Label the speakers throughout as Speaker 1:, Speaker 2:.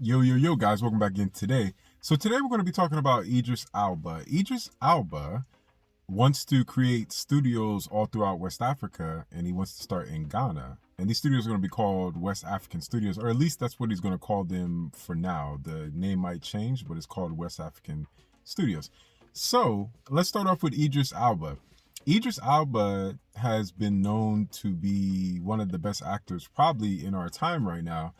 Speaker 1: Yo, guys, welcome back in today. So today we're going to be talking about Idris Elba. Idris Elba wants to create studios all throughout West Africa, and he wants to start in Ghana. And these studios are going to be called West African Studios, or at least that's what he's going to call them for now. The name might change, but it's called West African Studios. So let's start off with Idris Elba. Idris Elba has been known to be one of the best actors probably in our time right now.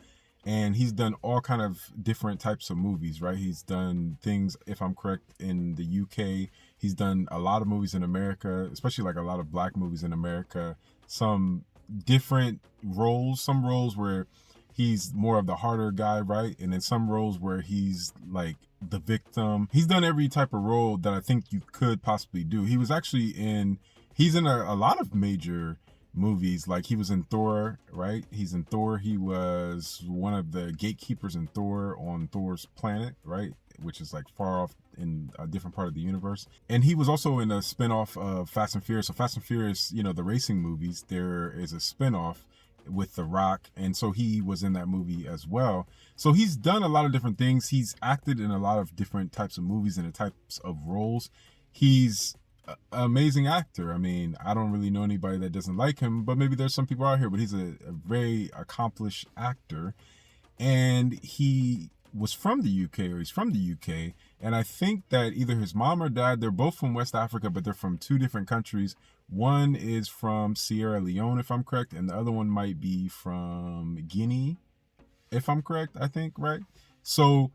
Speaker 1: And he's done all kind of different types of movies, right? He's done things, if I'm correct, in the UK. He's done a lot of movies in America, especially like a lot of black movies in America. Some different roles, some roles where he's more of the harder guy, right? And then some roles where he's like the victim. He's done every type of role that I think you could possibly do. He's in a lot of major movies. Like he was in Thor, right? He's in Thor. He was one of the gatekeepers in Thor on Thor's planet, right? Which is like far off in a different part of the universe. And he was also in a spinoff of Fast and Furious. So Fast and Furious, the racing movies, there is a spinoff with The Rock. And so he was in that movie as well. So he's done a lot of different things. He's acted in a lot of different types of movies and the types of roles. He's amazing actor. I mean, I don't really know anybody that doesn't like him, but maybe there's some people out here, but he's a very accomplished actor. And he was from the UK, or he's from the UK. And I think that either his mom or dad, they're both from West Africa, but they're from two different countries. One is from Sierra Leone, if I'm correct, and the other one might be from Guinea, if I'm correct, I think, right? So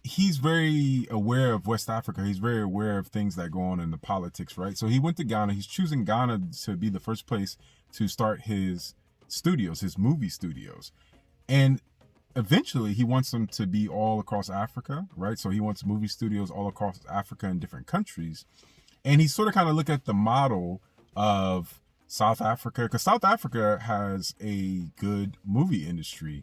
Speaker 1: he's very aware of West Africa. He's very aware of things that go on in the politics, right? So he went to Ghana. He's choosing Ghana to be the first place to start his studios, his movie studios. And eventually he wants them to be all across Africa, right? So he wants movie studios all across Africa in different countries. And he sort of kind of look at the model of South Africa, because South Africa has a good movie industry.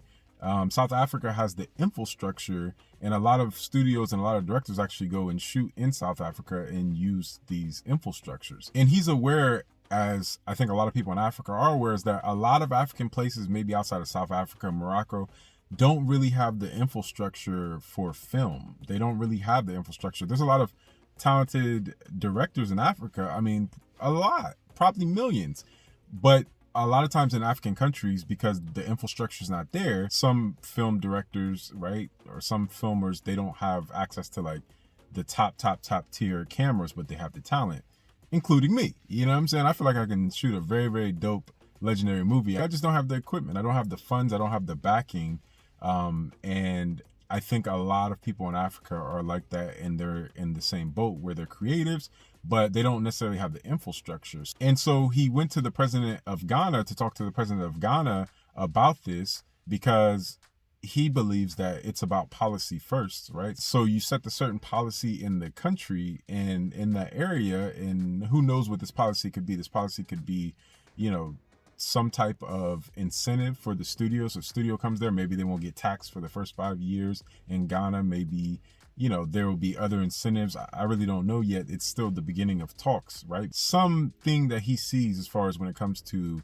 Speaker 1: South Africa has the infrastructure, and a lot of studios and a lot of directors actually go and shoot in South Africa and use these infrastructures. And he's aware, as I think a lot of people in Africa are aware, is that a lot of African places, maybe outside of South Africa and Morocco, don't really have the infrastructure for film. They don't really have the infrastructure. There's a lot of talented directors in Africa. I mean, a lot, probably millions. But a lot of times in African countries, because the infrastructure is not there, some film directors, right, or some filmers, they don't have access to like the top tier cameras, but they have the talent, including me. You know what I'm saying? I feel like I can shoot a very, very dope, legendary movie. I just don't have the equipment. I don't have the funds. I don't have the backing. And I think a lot of people in Africa are like that, and they're in the same boat where they're creatives, but they don't necessarily have the infrastructures. And so he went to the president of Ghana to talk to the president of Ghana about this, because he believes that it's about policy first, right? So you set the certain policy in the country and in that area, and who knows what this policy could be. This policy could be, some type of incentive for the studio. So studio comes there, maybe they won't get taxed for the first 5 years in Ghana. Maybe, there will be other incentives. I really don't know yet. It's still the beginning of talks, right? Something that he sees as far as when it comes to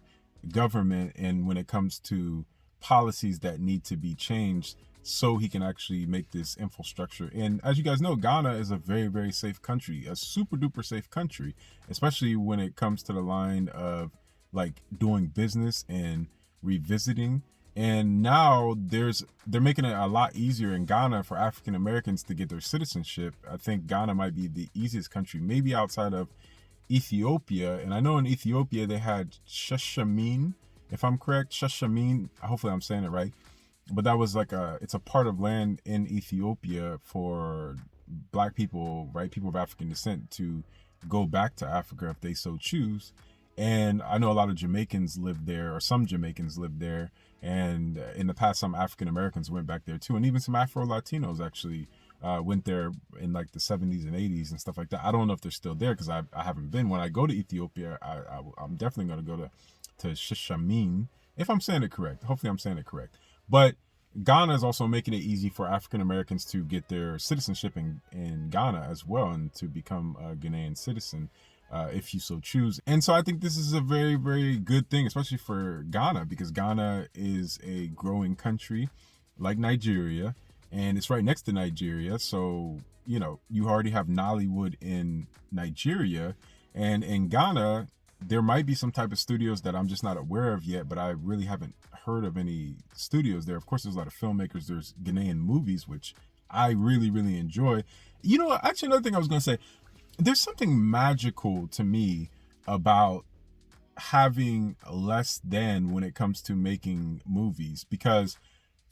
Speaker 1: government and when it comes to policies that need to be changed, so he can actually make this infrastructure. And as you guys know, Ghana is a very, very safe country, a super duper safe country, especially when it comes to the line of like doing business and revisiting. And now they're making it a lot easier in Ghana for African Americans to get their citizenship. I think Ghana might be the easiest country, maybe outside of Ethiopia. And I know in Ethiopia they had Shashamene, if I'm correct, Shashamene. Hopefully I'm saying it right. But that was like it's a part of land in Ethiopia for black people, right? People of African descent to go back to Africa if they so choose. And I know a lot of Jamaicans live there, or some Jamaicans live there. And in the past, some African Americans went back there too. And even some Afro Latinos actually went there in like the 70s and 80s and stuff like that. I don't know if they're still there, because I haven't been. When I go to Ethiopia, I'm definitely going to go to Shashamene, if I'm saying it correct. Hopefully I'm saying it correct. But Ghana is also making it easy for African Americans to get their citizenship in Ghana as well, and to become a Ghanaian citizen. If you so choose. And so I think this is a very, very good thing, especially for Ghana, because Ghana is a growing country like Nigeria. and it's right next to Nigeria. So, you know, you already have Nollywood in Nigeria, and in Ghana, there might be some type of studios that I'm just not aware of yet, but I really haven't heard of any studios there. Of course, there's a lot of filmmakers. There's Ghanaian movies, which I really, really enjoy. You know, actually, another thing I was going to say, there's something magical to me about having less than when it comes to making movies, because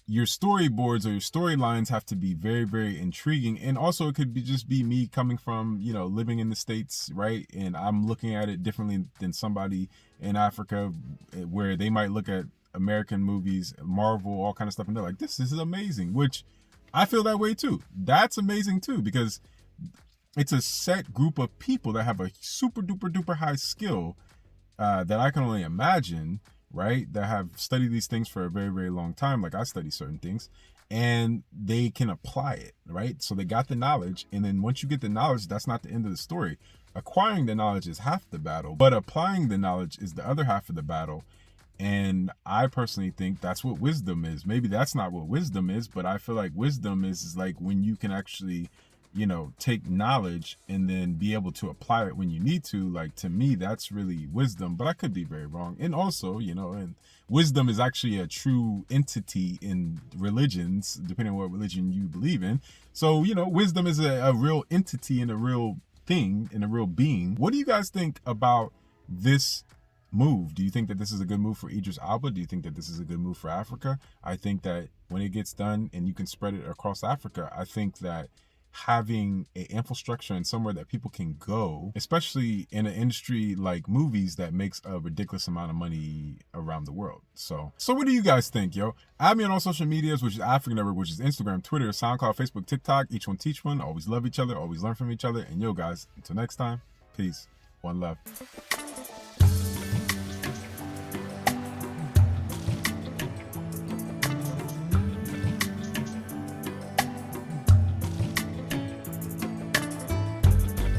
Speaker 1: your storyboards or your storylines have to be very, very intriguing. And also it could be just be me coming from, you know, living in the States, right? And I'm looking at it differently than somebody in Africa, where they might look at American movies, Marvel, all kind of stuff, and they're like, this is amazing, which I feel that way too. That's amazing too, because it's a set group of people that have a super duper duper high skill that I can only imagine, right? That have studied these things for a very, very long time. Like I study certain things, and they can apply it, right? So they got the knowledge. And then once you get the knowledge, that's not the end of the story. Acquiring the knowledge is half the battle, but applying the knowledge is the other half of the battle. And I personally think that's what wisdom is. Maybe that's not what wisdom is, but I feel like wisdom is like when you can actually, you know, take knowledge and then be able to apply it when you need to. Like, to me, that's really wisdom, but I could be very wrong. And also, you know, and wisdom is actually a true entity in religions, depending on what religion you believe in. So, you know, wisdom is a real entity and a real thing and a real being. What do you guys think about this move? Do you think that this is a good move for Idris Elba? Do you think that this is a good move for Africa? I think that when it gets done and you can spread it across Africa, I think that having an infrastructure and somewhere that people can go, especially in an industry like movies that makes a ridiculous amount of money around the world. So what do you guys think, yo? Add me on all social medias, which is African Network, which is Instagram, Twitter, SoundCloud, Facebook, TikTok. Each one teach one. Always love each other. Always learn from each other. And yo, guys, until next time, peace. One love.